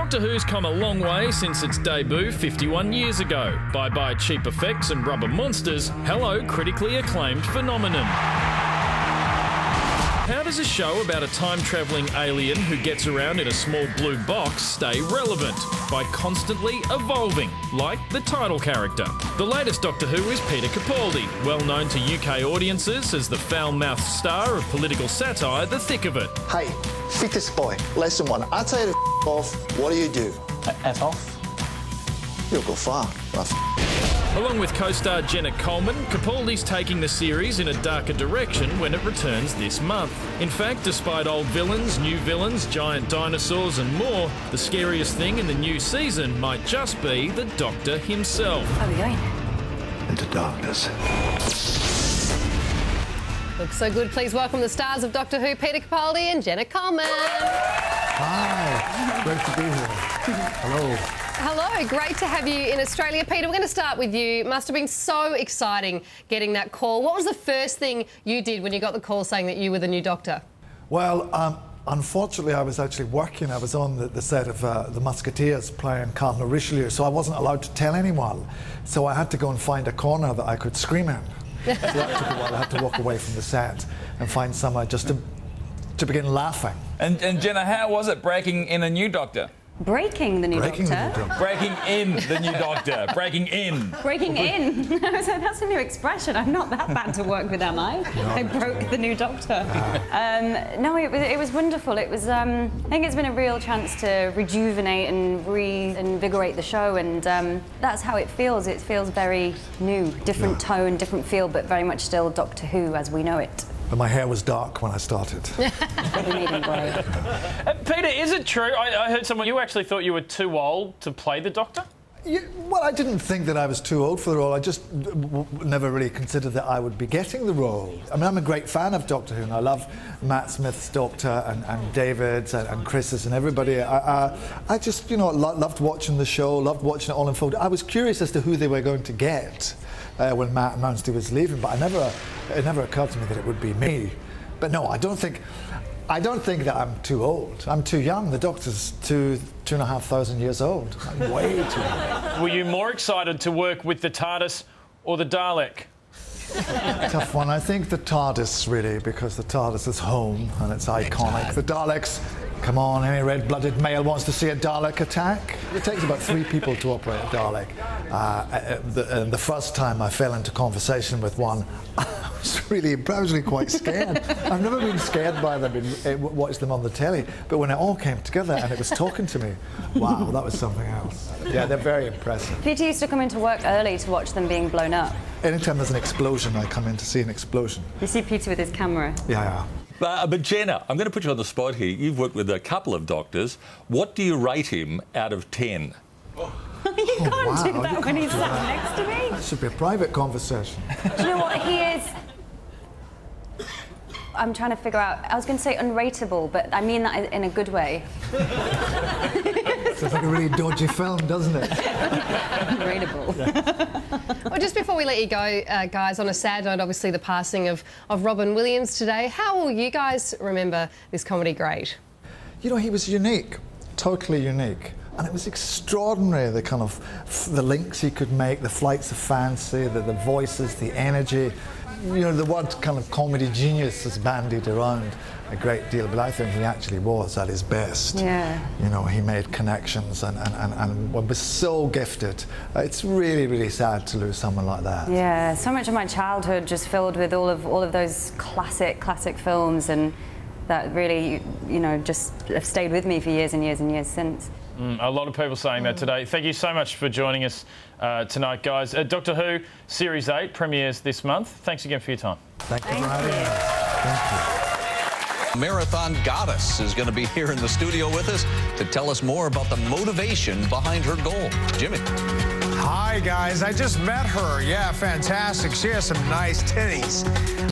Doctor Who's come a long way since its debut 51 years ago. Bye-bye cheap effects and rubber monsters, hello critically acclaimed phenomenon. How does a show about a time-travelling alien who gets around in a small blue box stay relevant? By constantly evolving, like the title character. The latest Doctor Who is Peter Capaldi, well known to UK audiences as the foul-mouthed star of political satire The Thick of It. Hey, fittest boy, lesson one. I tell you to off, what do? F off? You'll go far. Along with co-star Jenna Coleman, Capaldi's taking the series in a darker direction when it returns this month. In fact, despite old villains, new villains, giant dinosaurs and more, the scariest thing in the new season might just be the Doctor himself. Where are we going? Into darkness. Looks so good. Please welcome the stars of Doctor Who, Peter Capaldi and Jenna Coleman. Hi, great to be here. Hello. Hello, great to have you in Australia. Peter, we're going to start with you. Must have been so exciting getting that call. What was the first thing you did when you got the call saying that you were the new Doctor? Well, unfortunately, I was actually working. I was on the set of The Musketeers playing Cardinal Richelieu, so I wasn't allowed to tell anyone. So I had to go and find a corner that I could scream in. So that took a while. I had to walk away from the set and find somewhere just to begin laughing. And Jenna, how was it breaking in a new Doctor? Breaking the new Doctor. Breaking in the new Doctor. Breaking in. Breaking in. So that's a new expression. I'm not that bad to work with, am I? No. I broke the new Doctor. No, it was wonderful. It was. I think it's been a real chance to rejuvenate and reinvigorate the show, and that's how it feels. It feels very new, different tone, different feel, but very much still Doctor Who as we know it. But my hair was dark when I started. We made him grey. Peter, is it true? I heard someone, you actually thought you were too old to play the Doctor? Well, I didn't think that I was too old for the role. I just never really considered that I would be getting the role. I mean, I'm a great fan of Doctor Who, and I love Matt Smith's Doctor and David's and Chris's and everybody. I just, loved watching the show, loved watching it all unfold. I was curious as to who they were going to get when Matt announced he was leaving, but it never occurred to me that it would be me. But no, I don't think that I'm too old. I'm too young. The Doctor's 2,500 years old. I'm way too young. Were you more excited to work with the TARDIS or the Dalek? Tough one. I think the TARDIS, really, because the TARDIS is home and it's iconic. The Daleks, come on, any red-blooded male wants to see a Dalek attack? It takes about 3 people to operate a Dalek. The first time I fell into conversation with one, I was really quite scared. I've never been scared by them, watched them on the telly, but when it all came together and it was talking to me, wow, that was something else. Yeah, they're very impressive. Peter used to come into work early to watch them being blown up. Anytime there's an explosion, I come in to see an explosion. You see Peter with his camera. Yeah. But Jenna, I'm going to put you on the spot here. You've worked with a couple of Doctors. What do you rate him out of 10? You can't do that when he's sat next to me. That should be a private conversation. Do you know what he is? I'm trying to figure out. I was going to say unrateable, but I mean that in a good way. Sounds like a really dodgy film, doesn't it? Unrateable. Well, just before we let you go, guys, on a sad note, obviously the passing of Robin Williams today. How will you guys remember this comedy great? He was unique, totally unique. And it was extraordinary, the kind of the links he could make, the flights of fancy, the voices, the energy. The word kind of comedy genius is bandied around a great deal, but I think he actually was at his best. Yeah. He made connections and was so gifted. It's really, really sad to lose someone like that. Yeah, so much of my childhood just filled with all of those classic films, and that really, just have stayed with me for years and years and years since. A lot of people saying that today. Thank you so much for joining us tonight, guys. Doctor Who Series 8 premieres this month. Thanks again for your time. Thank you for having us. Thank you. Marathon Goddess is going to be here in the studio with us to tell us more about the motivation behind her goal. Jimmy. Hi, guys. I just met her. Yeah, fantastic. She has some nice titties.